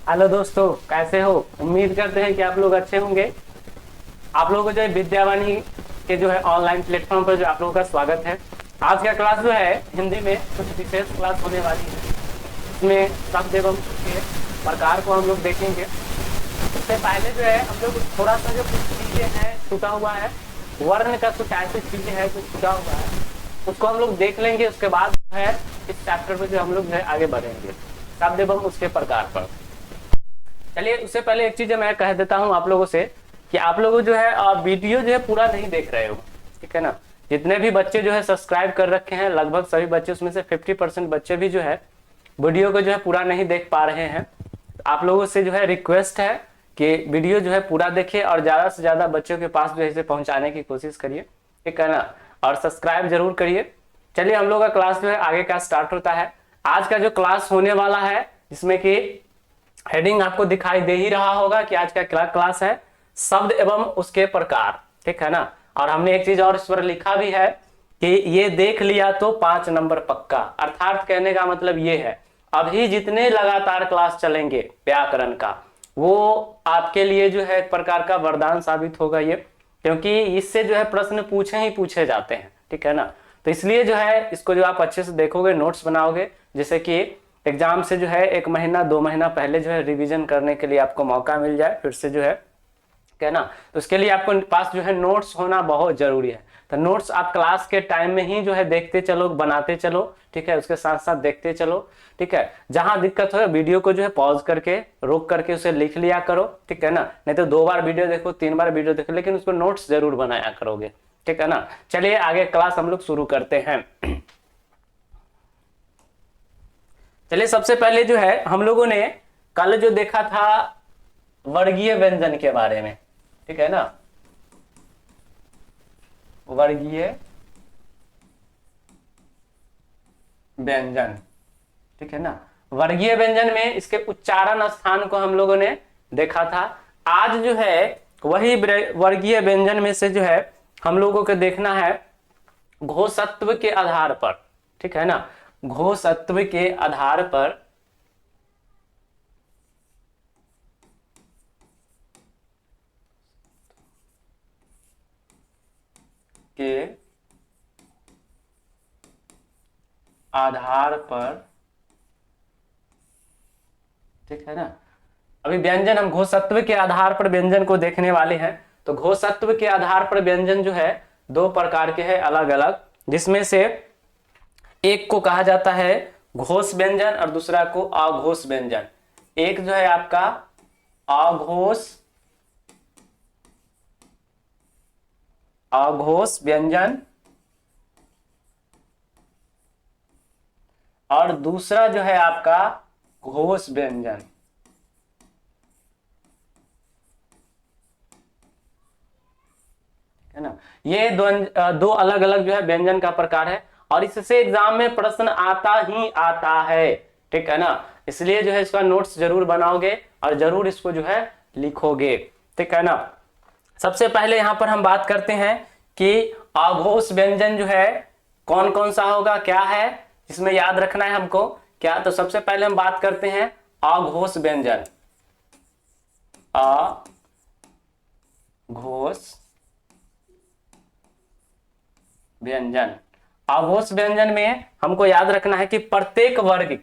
Hello दोस्तों, कैसे हो? उम्मीद करते हैं कि आप लोग अच्छे होंगे। आप लोगों को जो है विद्यावाणी के जो है ऑनलाइन प्लेटफॉर्म पर जो आप लोगों का स्वागत है। आज का क्लास जो है हिंदी में कुछ विशेष क्लास होने वाली है। इसमें शब्द एवं उसके प्रकार को हम लोग देखेंगे। उससे पहले जो है हम लोग थोड़ा सा जो कुछ चीजें हैं छूटा हुआ है, वर्ण का कुछ ऐसी चीजें हैं जो छूटा हुआ है, उसको हम लोग देख लेंगे। उसके बाद जो है इस चैप्टर में जो हम लोग जो है आगे बढ़ेंगे शब्द एवं उसके प्रकार पर। चलिए, उससे पहले एक चीज मैं कह देता हूं आप लोगों से कि आप लोगों जो है वीडियो जो है पूरा नहीं देख रहे हो, ठीक है ना। जितने भी बच्चे जो है सब्सक्राइब कर रखे हैं, लगभग सभी बच्चे, उसमें से 50% बच्चे भी जो है वीडियो को जो है पूरा नहीं देख पा रहे हैं। आप लोगों से जो है रिक्वेस्ट है कि वीडियो जो है पूरा देखिए और ज्यादा से ज्यादा बच्चों के पास जो है इसे पहुंचाने की कोशिश करिए, ठीक है ना। और सब्सक्राइब जरूर करिए। चलिए, हम लोग का क्लास जो है आगे का स्टार्ट होता है। आज का जो क्लास होने वाला है, जिसमें कि हेडिंग आपको दिखाई दे ही रहा होगा कि आज का क्लास है शब्द एवं उसके प्रकार, ठीक है ना। और हमने एक चीज और इस पर लिखा भी है कि ये देख लिया तो 5 नंबर पक्का। अर्थात कहने का मतलब ये है, अभी जितने लगातार क्लास चलेंगे व्याकरण का, वो आपके लिए जो है एक प्रकार का वरदान साबित होगा ये, क्योंकि इससे जो है प्रश्न पूछे ही पूछे जाते हैं, ठीक है ना। तो इसलिए जो है इसको जो आप अच्छे से देखोगे, नोट्स बनाओगे, जैसे कि एग्जाम से जो है 1 महीना 2 महीना पहले जो है रिवीजन करने के लिए आपको मौका मिल जाए फिर से जो है, क्या ना। तो उसके लिए आपको पास जो है नोट्स होना बहुत जरूरी है। तो नोट्स आप क्लास के टाइम में ही जो है देखते चलो, बनाते चलो, ठीक है। उसके साथ साथ देखते चलो, ठीक है। जहां दिक्कत हो वीडियो को जो है पॉज करके, रोक करके उसे लिख लिया करो, ठीक है ना। नहीं तो 2 बार वीडियो देखो, 3 बार वीडियो देखो, लेकिन उसको नोट्स जरूर बनाया करोगे, ठीक है ना। चलिए आगे क्लास हम लोग शुरू करते हैं। चलिए, सबसे पहले जो है हम लोगों ने कल जो देखा था वर्गीय व्यंजन के बारे में, ठीक है ना। वर्गीय व्यंजन, ठीक है ना। वर्गीय व्यंजन में इसके उच्चारण स्थान को हम लोगों ने देखा था। आज जो है वही वर्गीय व्यंजन में से जो है हम लोगों को देखना है घोषत्व के आधार पर, ठीक है ना। घोषत्व के आधार पर के आधार पर, ठीक है ना। अभी व्यंजन हम घोषत्व के आधार पर व्यंजन को देखने वाले हैं। तो घोषत्व के आधार पर व्यंजन जो है 2 प्रकार के हैं अलग अलग, जिसमें से एक को कहा जाता है घोष व्यंजन और दूसरा को अघोष व्यंजन। एक जो है आपका अघोष अघोष व्यंजन और दूसरा जो है आपका घोष व्यंजन, है ना। ये दो अलग अलग जो है व्यंजन का प्रकार है और इससे एग्जाम में प्रश्न आता ही आता है, ठीक है ना। इसलिए जो है इसका नोट्स जरूर बनाओगे और जरूर इसको जो है लिखोगे, ठीक है ना। सबसे पहले यहां पर हम बात करते हैं कि अघोष व्यंजन जो है कौन कौन सा होगा, क्या है, इसमें याद रखना है हमको क्या। तो सबसे पहले हम बात करते हैं अघोष व्यंजन। अघोष व्यंजन, अघोष व्यंजन में हमको याद रखना है कि प्रत्येक वर्ग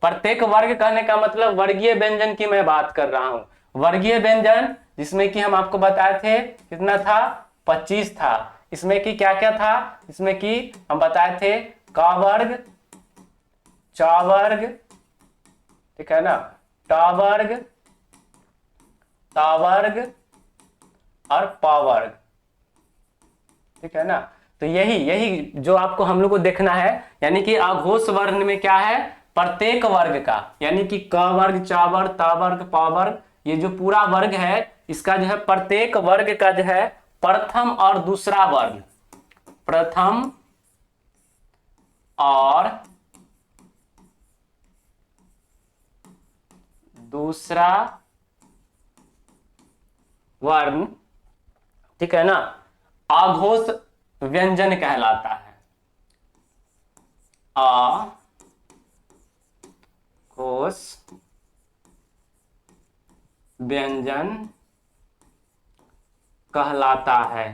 प्रत्येक वर्ग कहने का मतलब वर्गीय व्यंजन की मैं बात कर रहा हूं। वर्गीय व्यंजन जिसमें कि हम आपको बताए थे कितना था, 25 था। इसमें कि क्या क्या था, इसमें कि हम बताए थे क वर्ग, च वर्ग, ठीक है ना, ट वर्ग, ता वर्ग और प वर्ग, ठीक है ना। तो यही यही जो आपको हम लोग को देखना है, यानी कि अघोष वर्ण में क्या है, प्रत्येक वर्ग का, यानी कि क वर्ग, च वर्ग, ता वर्ग, प वर्ग, ये जो पूरा वर्ग है इसका जो है प्रत्येक वर्ग का जो है प्रथम और दूसरा वर्ग, प्रथम और दूसरा वर्ण, ठीक है ना, अघोष व्यंजन कहलाता है। अघोष व्यंजन कहलाता है।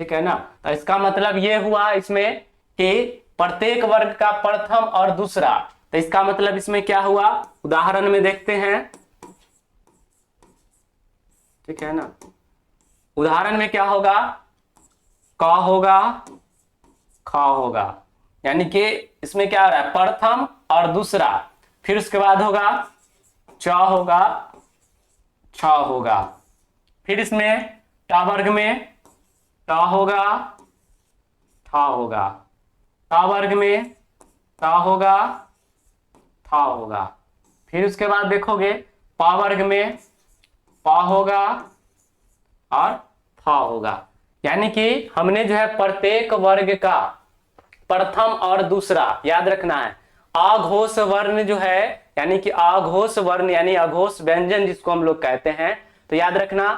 ठीक है ना। तो इसका मतलब ये हुआ इसमें कि प्रत्येक वर्ग का प्रथम और दूसरा, तो इसका मतलब इसमें क्या हुआ, उदाहरण में देखते हैं। ठीक है ना। उदाहरण में क्या होगा, क होगा, ख होगा, यानी कि इसमें क्या हो रहा है, प्रथम और दूसरा, फिर उसके बाद होगा च होगा, छ होगा, फिर इसमें ट वर्ग में ट होगा, थ होगा, ट वर्ग में ट होगा, थ होगा, फिर उसके बाद देखोगे प वर्ग में प होगा और फ होगा। यानी कि हमने जो है प्रत्येक वर्ग का प्रथम और दूसरा याद रखना है। अघोष वर्ण जो है, यानी कि अघोष वर्ण यानी अघोष व्यंजन जिसको हम लोग कहते हैं, तो याद रखना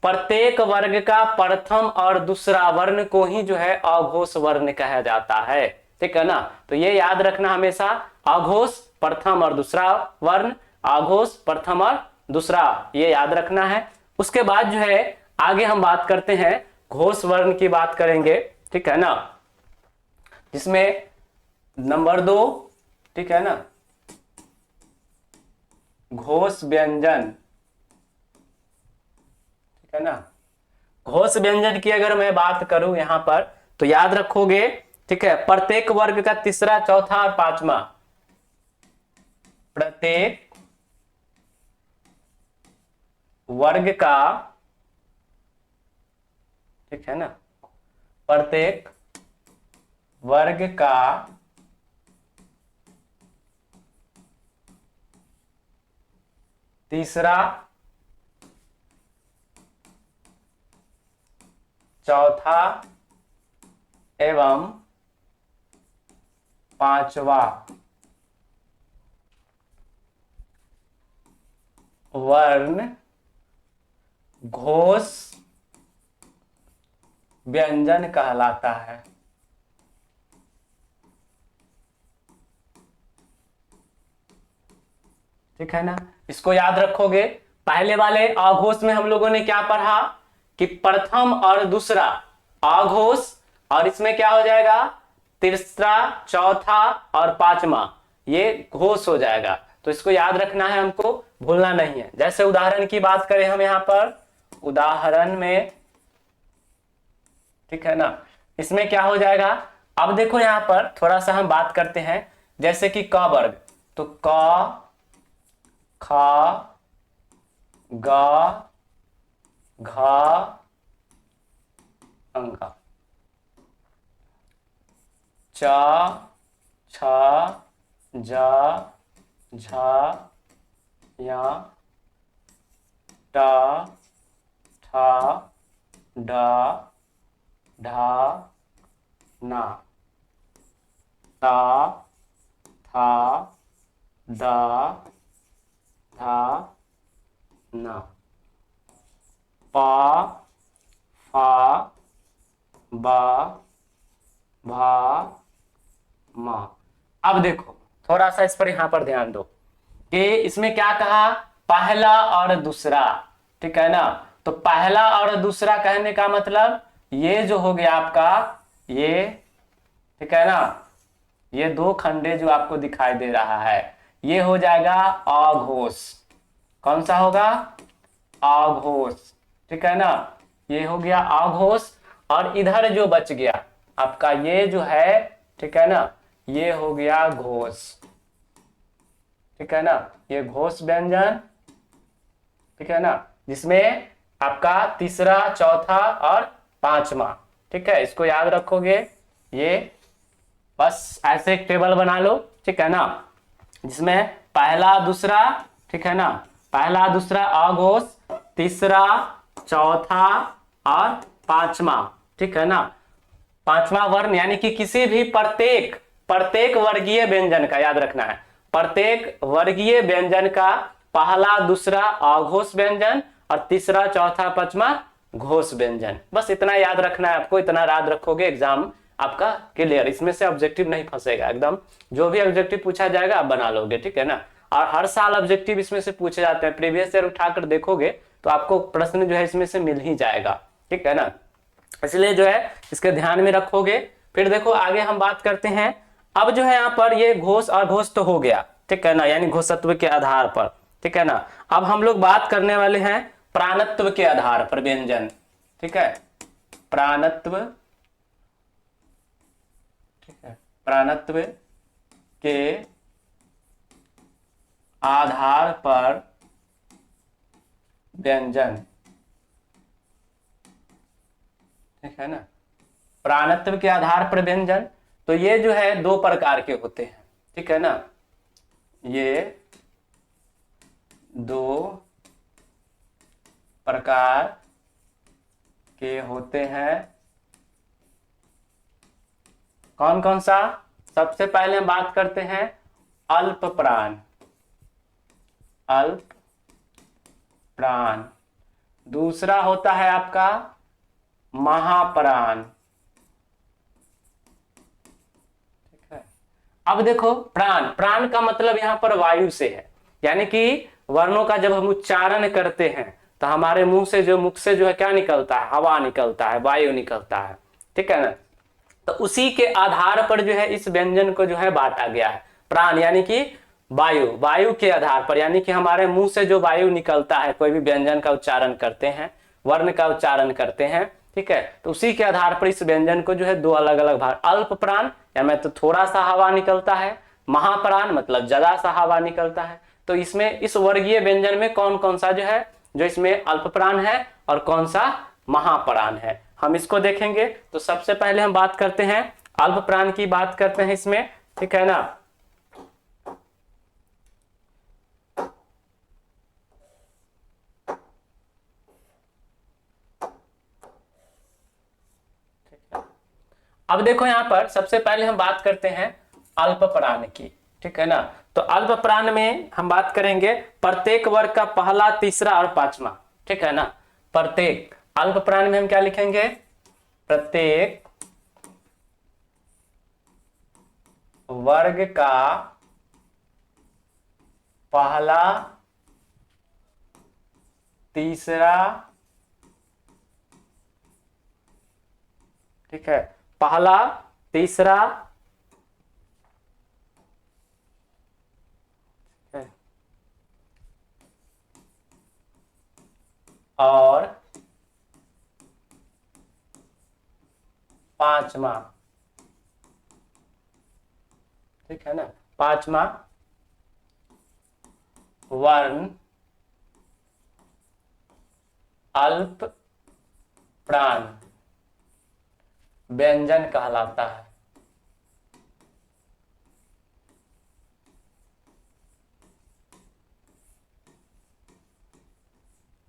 प्रत्येक वर्ग का प्रथम और दूसरा वर्ण को ही जो है अघोष वर्ण कहा जाता है। ठीक है ना। तो ये याद रखना हमेशा, अघोष प्रथम और दूसरा वर्ण, अघोष प्रथम और दूसरा, ये याद रखना है। उसके बाद जो है आगे हम बात करते हैं, घोष वर्ण की बात करेंगे। ठीक है ना, जिसमें नंबर 2, ठीक है ना, घोष व्यंजन। ठीक है ना। घोष व्यंजन की अगर मैं बात करूं यहां पर, तो याद रखोगे, ठीक है, प्रत्येक वर्ग का तीसरा, चौथा और पांचवा, प्रत्येक वर्ग का, ठीक है ना, प्रत्येक वर्ग का तीसरा, चौथा एवं पांचवा वर्ण घोष व्यंजन कहलाता है। ठीक है ना। इसको याद रखोगे। पहले वाले अघोष में हम लोगों ने क्या पढ़ा कि प्रथम और दूसरा अघोष, और इसमें क्या हो जाएगा, तीसरा, चौथा और पांचवा ये घोष हो जाएगा। तो इसको याद रखना है, हमको भूलना नहीं है। जैसे उदाहरण की बात करें हम यहाँ पर, उदाहरण में, ठीक है ना, इसमें क्या हो जाएगा, अब देखो यहाँ पर थोड़ा सा हम बात करते हैं, जैसे कि क वर्ग, तो क, ख, ग, घ, अंग, च, छ, ज, झ, य, ट, ठ, ड, ढ, न, त, थ, द, ध, न, प, फ, ब, भ, म। अब देखो थोड़ा सा इस पर यहां पर ध्यान दो कि इसमें क्या कहा, पहला और दूसरा। ठीक है ना। तो पहला और दूसरा कहने का मतलब ये जो हो गया आपका, ये, ठीक है ना, ये दो खंडे जो आपको दिखाई दे रहा है, ये हो जाएगा अघोष। कौन सा होगा, अघोष। ठीक है ना, ये हो गया अघोष। और इधर जो बच गया आपका ये जो है, ठीक है ना, ये हो गया घोष। ठीक है ना, ये घोष व्यंजन, ठीक है ना, जिसमें आपका तीसरा, चौथा और पांचवा। ठीक है, इसको याद रखोगे। ये बस ऐसे एक टेबल बना लो, ठीक है ना, जिसमें पहला, दूसरा, ठीक है ना, पहला, दूसरा अघोष, तीसरा, चौथा और पांचवा। ठीक है ना, पांचवा वर्ण, यानी कि किसी भी प्रत्येक वर्गीय व्यंजन का याद रखना है, प्रत्येक वर्गीय व्यंजन का पहला, दूसरा अघोष व्यंजन और तीसरा, चौथा, पांचवा घोष व्यंजन। बस इतना याद रखना है आपको। इतना याद रखोगे एग्जाम आपका क्लियर, इसमें से ऑब्जेक्टिव नहीं फंसेगा एकदम, जो भी ऑब्जेक्टिव पूछा जाएगा आप बना लोगे, ठीक है ना। और हर साल ऑब्जेक्टिव इसमें से पूछे जाते हैं, प्रीवियस ईयर उठाकर देखोगे तो आपको प्रश्न जो है इसमें से मिल ही जाएगा, ठीक है ना। इसलिए जो है इसके ध्यान में रखोगे। फिर देखो आगे हम बात करते हैं। अब जो है यहाँ पर ये घोष और घोष तो हो गया, ठीक है ना, यानी घोषत्व के आधार पर, ठीक है ना। अब हम लोग बात करने वाले हैं प्राणत्व के आधार पर व्यंजन, ठीक है, प्राणत्व, ठीक है, प्राणत्व के आधार पर व्यंजन, ठीक है ना। प्राणत्व के आधार पर व्यंजन, तो ये जो है दो प्रकार के होते हैं, ठीक है ना, ये दो प्रकार के होते हैं। कौन कौन सा? सबसे पहले हम बात करते हैं अल्प प्राण, अल्प प्राण। दूसरा होता है आपका महाप्राण, ठीक है। अब देखो प्राण, प्राण का मतलब यहां पर वायु से है, यानी कि वर्णों का जब हम उच्चारण करते हैं तो हमारे मुंह से जो है क्या निकलता है, हवा निकलता है, वायु निकलता है, ठीक है ना। तो उसी के आधार पर जो है इस व्यंजन को जो है बांटा गया है। प्राण यानी कि वायु, वायु के आधार पर, यानी कि हमारे मुंह से जो वायु निकलता है, कोई भी व्यंजन का उच्चारण करते हैं, वर्ण का उच्चारण करते हैं, ठीक है, तो उसी के आधार पर इस व्यंजन को जो है दो अलग अलग भाग, अल्प प्राण या में तो थोड़ा सा हवा निकलता है, महाप्राण मतलब ज्यादा सा हवा निकलता है। तो इसमें इस वर्गीय व्यंजन में कौन कौन सा जो है, जो इसमें अल्प प्राण है और कौन सा महाप्राण है, हम इसको देखेंगे। तो सबसे पहले हम बात करते हैं अल्प प्राण की, बात करते हैं इसमें, ठीक है ना। अब देखो यहां पर सबसे पहले हम बात करते हैं अल्प प्राण की, ठीक है ना। तो अल्प प्राण में हम बात करेंगे प्रत्येक वर्ग का पहला, तीसरा और पांचवा, ठीक है ना। प्रत्येक अल्प प्राण में हम क्या लिखेंगे, प्रत्येक वर्ग का पहला, तीसरा, ठीक है, पहला, तीसरा और पांचवा, ठीक है ना, पांचवा वर्ण अल्प प्राण व्यंजन कहलाता है,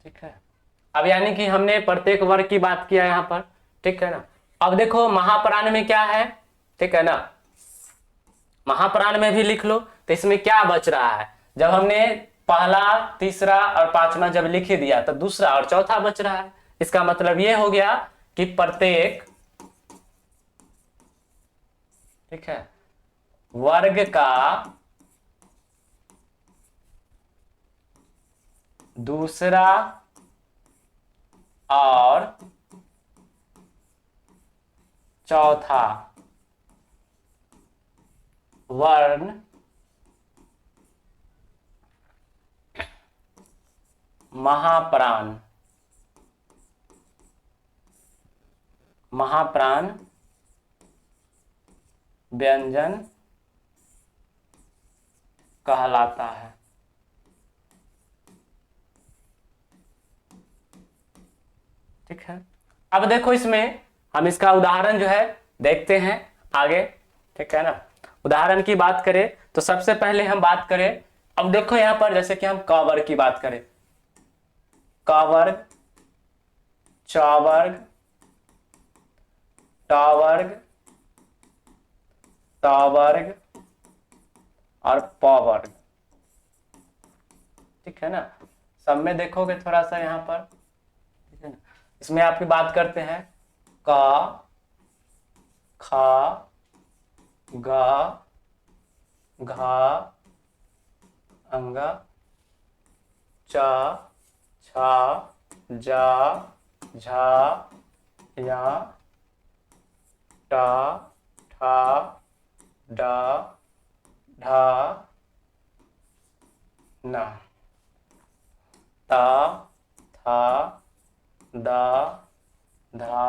ठीक है। अब यानी कि हमने प्रत्येक वर्ग की बात किया यहां पर, ठीक है ना। अब देखो महाप्राण में क्या है, ठीक है ना, महाप्राण में भी लिख लो। तो इसमें क्या बच रहा है, जब हमने पहला, तीसरा और पांचवा जब लिख ही दिया तो दूसरा और चौथा बच रहा है। इसका मतलब यह हो गया कि प्रत्येक, ठीक है, वर्ग का दूसरा और चौथा वर्ण महाप्राण, महाप्राण व्यंजन कहलाता है, ठीक है। अब देखो इसमें हम इसका उदाहरण जो है देखते हैं आगे, ठीक है ना। उदाहरण की बात करें तो सबसे पहले हम बात करें, अब देखो यहां पर जैसे कि हम क वर्ग की बात करें, क वर्ग, च वर्ग, ट वर्ग, त वर्ग और प वर्ग, ठीक है ना। सब में देखोगे थोड़ा सा यहां पर, ठीक है ना। इसमें आपकी बात करते हैं क, खा गा घा अंगा चा छा जा झा या टा ठा डा ढा ना ता था दा धा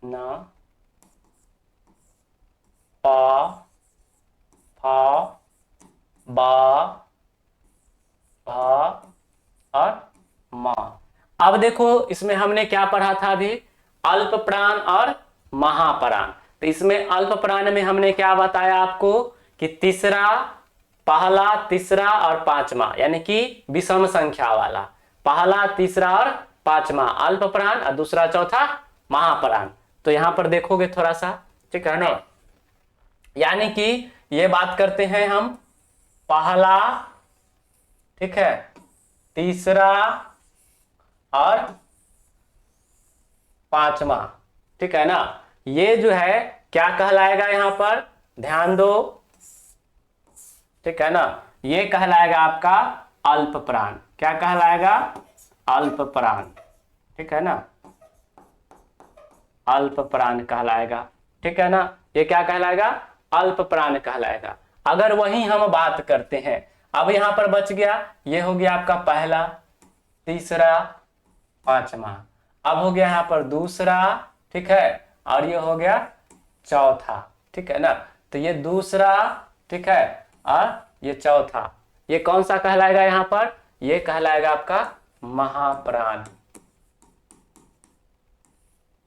ना पा फा बा भा और मा। अब देखो इसमें हमने क्या पढ़ा था अभी, अल्प प्राण और महाप्राण। तो इसमें अल्प प्राण में हमने क्या बताया आपको कि तीसरा, पहला, तीसरा और पांचवा, यानी कि विषम संख्या वाला पहला, तीसरा और पांचवा अल्प प्राण और दूसरा चौथा महाप्राण। तो यहां पर देखोगे थोड़ा सा, ठीक है ना, यानी कि ये बात करते हैं हम पहला, ठीक है, तीसरा और पांचवा, ठीक है ना। ये जो है क्या कहलाएगा यहां पर, ध्यान दो, ठीक है ना, ये कहलाएगा आपका अल्प प्राण। क्या कहलाएगा, अल्प प्राण, ठीक है ना, अल्प प्राण कहलाएगा, ठीक है ना। ये क्या कहलाएगा, अल्प प्राण कहलाएगा। अगर वही हम बात करते हैं, अब यहां पर बच गया, ये हो गया आपका पहला, तीसरा, पांचवा, अब हो गया यहां पर दूसरा, ठीक है, और ये हो गया चौथा, ठीक है ना। तो ये दूसरा, ठीक है, और ये चौथा, ये कौन सा कहलाएगा यहां पर, ये कहलाएगा आपका महाप्राण,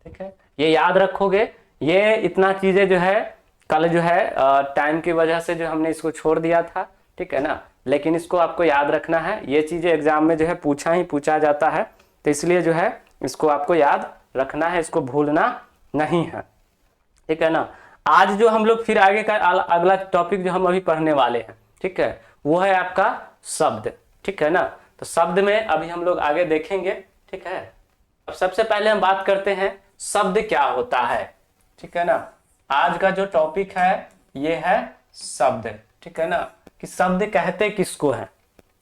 ठीक है। ये याद रखोगे। ये इतना चीजें जो है कल जो है टाइम की वजह से जो हमने इसको छोड़ दिया था, ठीक है ना, लेकिन इसको आपको याद रखना है। ये चीजें एग्जाम में जो है पूछा जाता है, तो इसलिए जो है इसको आपको याद रखना है, इसको भूलना नहीं है, ठीक है ना। आज जो हम लोग फिर आगे का अगला टॉपिक जो हम अभी पढ़ने वाले हैं, ठीक है, वो है आपका शब्द, ठीक है ना। तो शब्द में अभी हम लोग आगे देखेंगे, ठीक है। अब सबसे पहले हम बात करते हैं शब्द क्या होता है, ठीक है ना। आज का जो टॉपिक है ये है शब्द, ठीक है ना, कि शब्द कहते किसको है,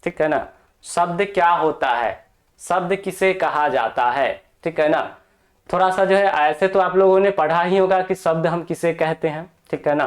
ठीक है ना, शब्द क्या होता है, शब्द किसे कहा जाता है, ठीक है ना। थोड़ा सा जो है ऐसे तो आप लोगों ने पढ़ा ही होगा कि शब्द हम किसे कहते हैं, ठीक है ना।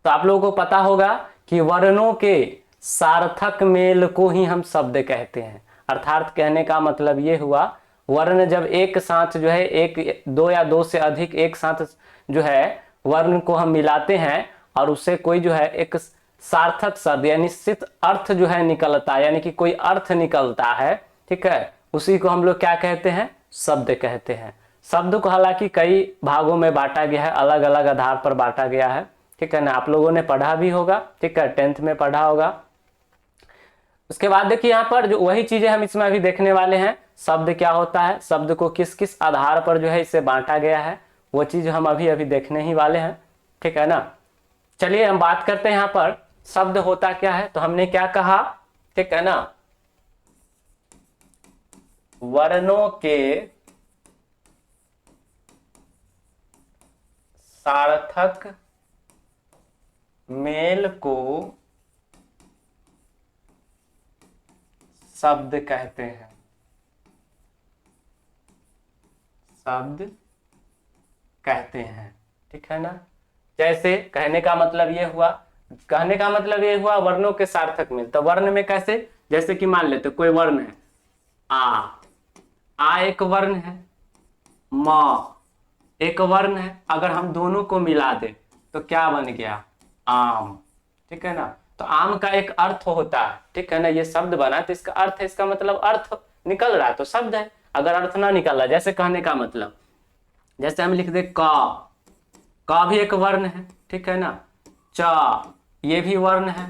तो आप लोगों को पता होगा कि वर्णों के सार्थक मेल को ही हम शब्द कहते हैं। अर्थात कहने का मतलब ये हुआ, वर्ण जब एक साथ जो है, एक, दो या दो से अधिक एक साथ जो है वर्ण को हम मिलाते हैं और उससे कोई जो है एक सार्थक शब्द या निश्चित अर्थ जो है निकलता है, यानी कि कोई अर्थ निकलता है, ठीक है, उसी को हम लोग क्या कहते हैं, शब्द कहते हैं। शब्द को हालांकि कई भागों में बांटा गया है, अलग अलग आधार पर बांटा गया है, ठीक है ना। आप लोगों ने पढ़ा भी होगा, ठीक है, 10th में पढ़ा होगा। उसके बाद देखिए यहाँ पर जो वही चीजें हम इसमें अभी देखने वाले हैं, शब्द क्या होता है, शब्द को किस किस आधार पर जो है इसे बांटा गया है, वो चीज हम अभी अभी देखने ही वाले हैं, ठीक है ना। चलिए हम बात करते हैं यहाँ पर शब्द होता क्या है। तो हमने क्या कहा, ठीक है ना, वर्णों के सार्थक मेल को शब्द कहते हैं, शब्द कहते हैं, ठीक है ना। जैसे कहने का मतलब ये हुआ, वर्णों के सार्थक मेल। तो वर्ण में कैसे, जैसे कि मान लेते कोई वर्ण है आ एक वर्ण है, म एक वर्ण है, अगर हम दोनों को मिला दे तो क्या बन गया, आम, ठीक है ना। तो आम का एक अर्थ होता है, ठीक है ना, ये शब्द बना तो इसका अर्थ है, इसका मतलब अर्थ निकल रहा है तो शब्द है। अगर अर्थ ना निकल रहा, जैसे कहने का मतलब, जैसे हम लिख दे का भी एक वर्ण है, ठीक है ना, चा ये भी वर्ण है,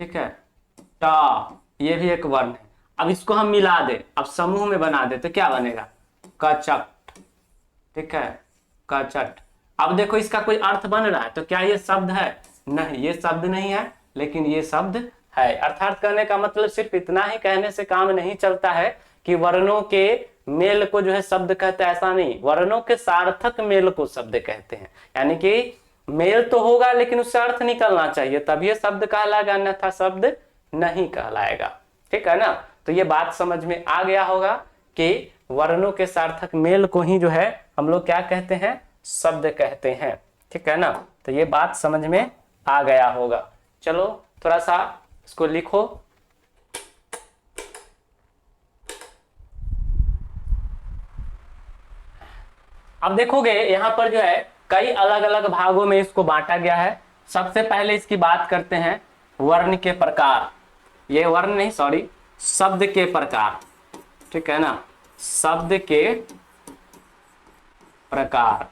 ठीक है, टा ये भी एक वर्ण है। अब इसको हम मिला दे, अब समूह में बना दे तो क्या बनेगा, कचट, ठीक है, कचट। अब देखो इसका कोई अर्थ बन रहा है तो क्या ये शब्द है, नहीं ये शब्द नहीं है, लेकिन ये शब्द है। अर्थात कहने का मतलब सिर्फ इतना ही कहने से काम नहीं चलता है कि वर्णों के मेल को जो है शब्द कहते हैं, ऐसा नहीं, वर्णों के सार्थक मेल को शब्द कहते हैं। यानी कि मेल तो होगा लेकिन उससे अर्थ निकलना चाहिए, तब ये शब्द कहलाएगा, अन्यथा शब्द नहीं कहलाएगा। ठीक है ना। तो ये बात समझ में आ गया होगा कि वर्णों के सार्थक मेल को ही जो है हम लोग क्या कहते हैं, शब्द कहते हैं। ठीक है ना। तो ये बात समझ में आ गया होगा। चलो थोड़ा सा इसको लिखो। अब देखोगे यहाँ पर जो है कई अलग अलग भागों में इसको बांटा गया है। सबसे पहले इसकी बात करते हैं वर्ण के प्रकार, ये वर्ण नहीं सॉरी शब्द के प्रकार। ठीक है ना, शब्द के प्रकार।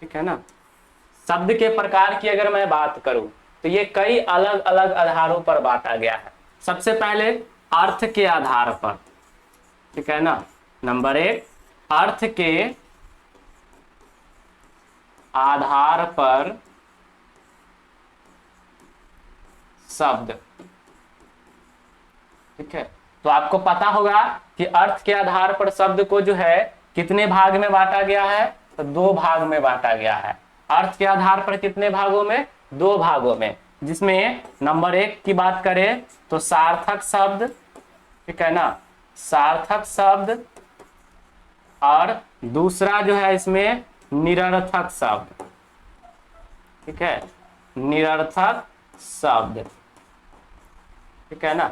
ठीक है ना। शब्द के प्रकार की अगर मैं बात करूं तो ये कई अलग अलग आधारों पर बांटा गया है। सबसे पहले अर्थ के आधार पर। ठीक है ना, नंबर 1 अर्थ के आधार पर शब्द। ठीक है, तो आपको पता होगा कि अर्थ के आधार पर शब्द को जो है कितने भाग में बांटा गया है, तो 2 भाग में बांटा गया है। अर्थ के आधार पर कितने भागों में, 2 भागों में, जिसमें नंबर 1 की बात करें तो सार्थक शब्द। ठीक है ना, सार्थक शब्द, और दूसरा जो है इसमें निरर्थक शब्द। ठीक है, निरर्थक शब्द। ठीक है ना,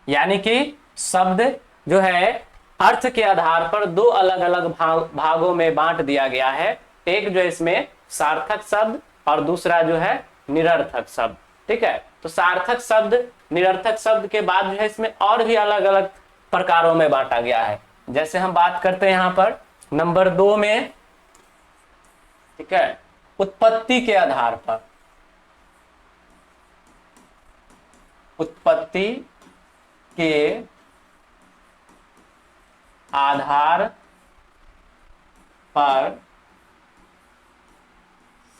यानी कि शब्द जो है अर्थ के आधार पर 2 अलग अलग भागों में बांट दिया गया है। एक जो है इसमें सार्थक शब्द और दूसरा जो है निरर्थक शब्द। ठीक है, तो सार्थक शब्द निरर्थक शब्द के बाद जो है इसमें और भी अलग अलग प्रकारों में बांटा गया है। जैसे हम बात करते हैं यहाँ पर नंबर 2 में, ठीक है, उत्पत्ति के आधार पर। उत्पत्ति के आधार पर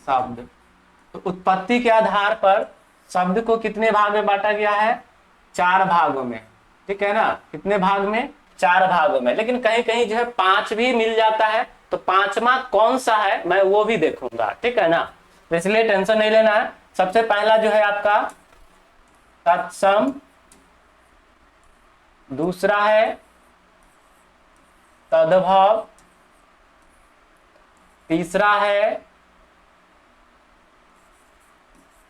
शब्द। तो उत्पत्ति के आधार पर शब्द को कितने भाग में बांटा गया है, 4 भागों में। ठीक है ना, कितने भाग में, 4 भागों में, लेकिन कहीं कहीं जो है 5 भी मिल जाता है, तो 5वां कौन सा है मैं वो भी देखूंगा। ठीक है ना, तो इसलिए टेंशन नहीं लेना है। सबसे पहला जो है आपका तत्सम, दूसरा है तद्भव, तीसरा है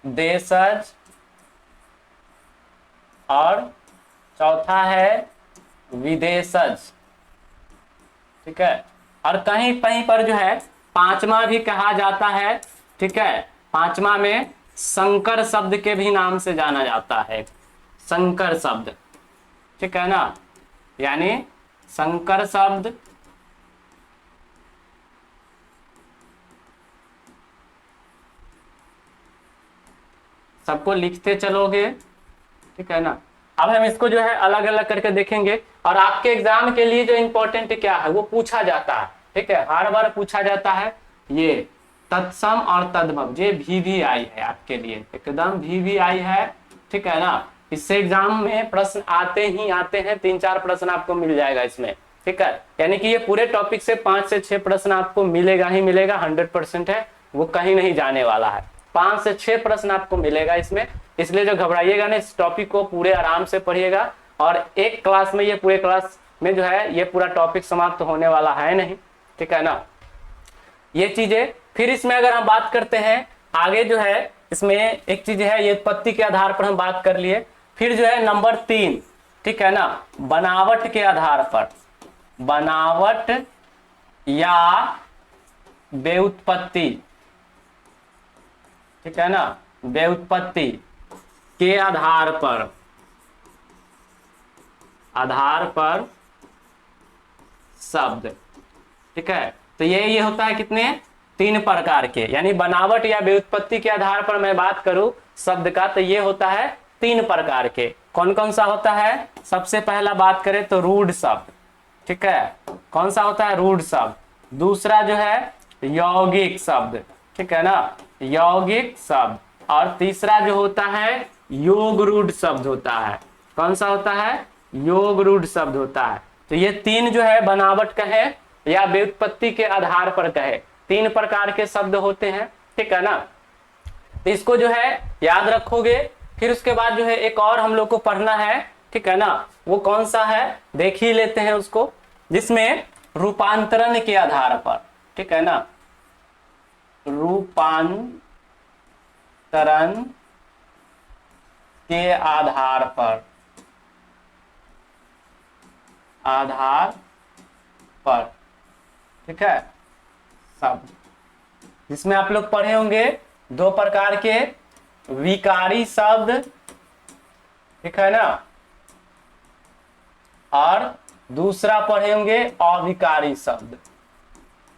देशज, और चौथा है विदेशज। ठीक है, और कहीं कहीं पर जो है 5वां भी कहा जाता है। ठीक है, 5वां में संकर शब्द के भी नाम से जाना जाता है, संकर शब्द। ठीक है ना, यानी संकर शब्द, सबको लिखते चलोगे। ठीक है ना, अब हम इसको जो है अलग अलग करके देखेंगे, और आपके एग्जाम के लिए जो इंपॉर्टेंट क्या है वो पूछा जाता है। ठीक है, हर बार पूछा जाता है ये तत्सम और तद्भव, ये भी आई है आपके लिए, एकदम भी आई है। ठीक है ना, इससे एग्जाम में प्रश्न आते ही आते हैं, 3-4 प्रश्न आपको मिल जाएगा इसमें। ठीक है, यानी कि ये पूरे टॉपिक से 5 से 6 प्रश्न आपको मिलेगा ही मिलेगा, 100% है, वो कहीं नहीं जाने वाला है। 5 से 6 प्रश्न आपको मिलेगा इसमें, इसलिए जो घबराइएगा ना, इस टॉपिक को पूरे आराम से पढ़िएगा। और एक क्लास में, ये पूरे क्लास में जो है ये पूरा टॉपिक समाप्त होने वाला है नहीं। ठीक है ना, ये चीजें। फिर इसमें अगर हम बात करते हैं आगे जो है, इसमें एक चीज है, ये उत्पत्ति के आधार पर हम बात कर लिए। फिर जो है नंबर 3, ठीक है ना, बनावट के आधार पर, बनावट या व्युत्पत्ति। ठीक है ना, व्युत्पत्ति के आधार पर शब्द। ठीक है, तो ये होता है कितने, 3 प्रकार के, यानी बनावट या व्युत्पत्ति के आधार पर मैं बात करूं शब्द का, तो ये होता है 3 प्रकार के। कौन कौन सा होता है, सबसे पहला बात करें तो रूढ़ शब्द। ठीक है, कौन सा होता है, रूढ़ शब्द। दूसरा जो है यौगिक शब्द। ठीक है ना, यौगिक शब्द। और तीसरा जो होता है योग रूढ़ शब्द होता है। कौन सा होता है, योग रूढ़ शब्द होता है। तो ये 3 जो है बनावट कहे या व्युत्पत्ति के आधार पर कहे, 3 प्रकार के शब्द होते हैं, ठीक है ना। तो इसको जो है याद रखोगे। फिर उसके बाद जो है एक और हम लोग को पढ़ना है, ठीक है ना, वो कौन सा है देख ही लेते हैं उसको, जिसमें रूपांतरण के आधार पर, ठीक है ना, रूपांतरण के आधार पर, ठीक है, शब्द, जिसमें आप लोग पढ़े होंगे 2 प्रकार के विकारी शब्द, ठीक है ना, और दूसरा पढ़े होंगे अविकारी शब्द,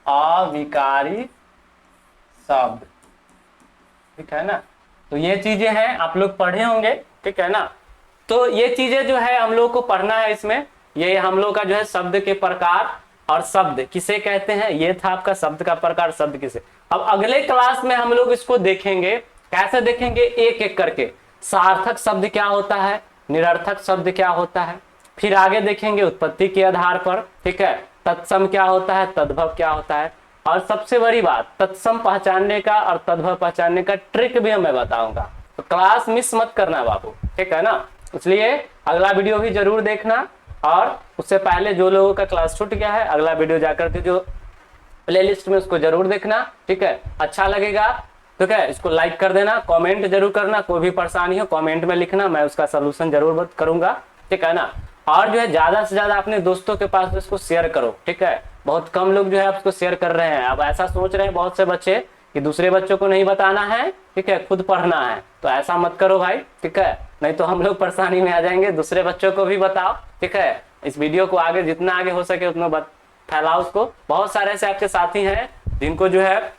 अविकारी शब्द, ठीक है ना। तो ये चीजें हैं आप लोग पढ़े होंगे, ठीक है ना। तो ये चीजें जो है हम लोग को पढ़ना है इसमें, ये हम लोग का जो है शब्द के प्रकार और शब्द किसे कहते हैं, ये था आपका शब्द का प्रकार, शब्द किसे। अब अगले क्लास में हम लोग इसको देखेंगे, कैसे देखेंगे, एक एक करके। सार्थक शब्द क्या होता है, निरर्थक शब्द क्या होता है, फिर आगे देखेंगे उत्पत्ति के आधार पर, ठीक है, तत्सम क्या होता है, तद्भव क्या होता है, और सबसे बड़ी बात तत्सम पहचानने का और तद्भव पहचानने का ट्रिक भी मैं बताऊंगा। तो क्लास मिस मत करना बाबू, ठीक है ना। इसलिए अगला वीडियो भी जरूर देखना, और उससे पहले जो लोगों का क्लास छूट गया है अगला वीडियो जाकर के जो प्लेलिस्ट में उसको जरूर देखना, ठीक है। अच्छा लगेगा, ठीक है, इसको लाइक कर देना, कमेंट जरूर करना, कोई भी परेशानी हो कमेंट में लिखना, मैं उसका सलूशन जरूर करूंगा, ठीक है ना। और जो है ज्यादा से ज्यादा अपने दोस्तों के पास इसको शेयर करो, ठीक है। बहुत कम लोग जो है उसको शेयर कर रहे हैं। अब ऐसा सोच रहे हैं बहुत से बच्चे कि दूसरे बच्चों को नहीं बताना है, ठीक है, खुद पढ़ना है, तो ऐसा मत करो भाई, ठीक है, नहीं तो हम लोग परेशानी में आ जाएंगे। दूसरे बच्चों को भी बताओ, ठीक है, इस वीडियो को आगे जितना आगे हो सके उतना फैलाओ उसको। बहुत सारे ऐसे आपके साथी हैं जिनको जो है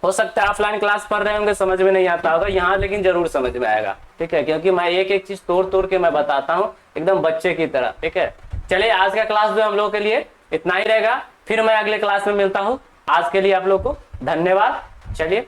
हो सकता है ऑफलाइन क्लास पढ़ रहे होंगे, समझ में नहीं आता होगा, यहाँ लेकिन जरूर समझ में आएगा, ठीक है, क्योंकि मैं एक एक चीज तोड़ तोड़ के मैं बताता हूँ एकदम बच्चे की तरह, ठीक है। चलिए आज का क्लास जो हम लोगों के लिए इतना ही रहेगा, फिर मैं अगले क्लास में मिलता हूँ। आज के लिए आप लोग को धन्यवाद, चलिए।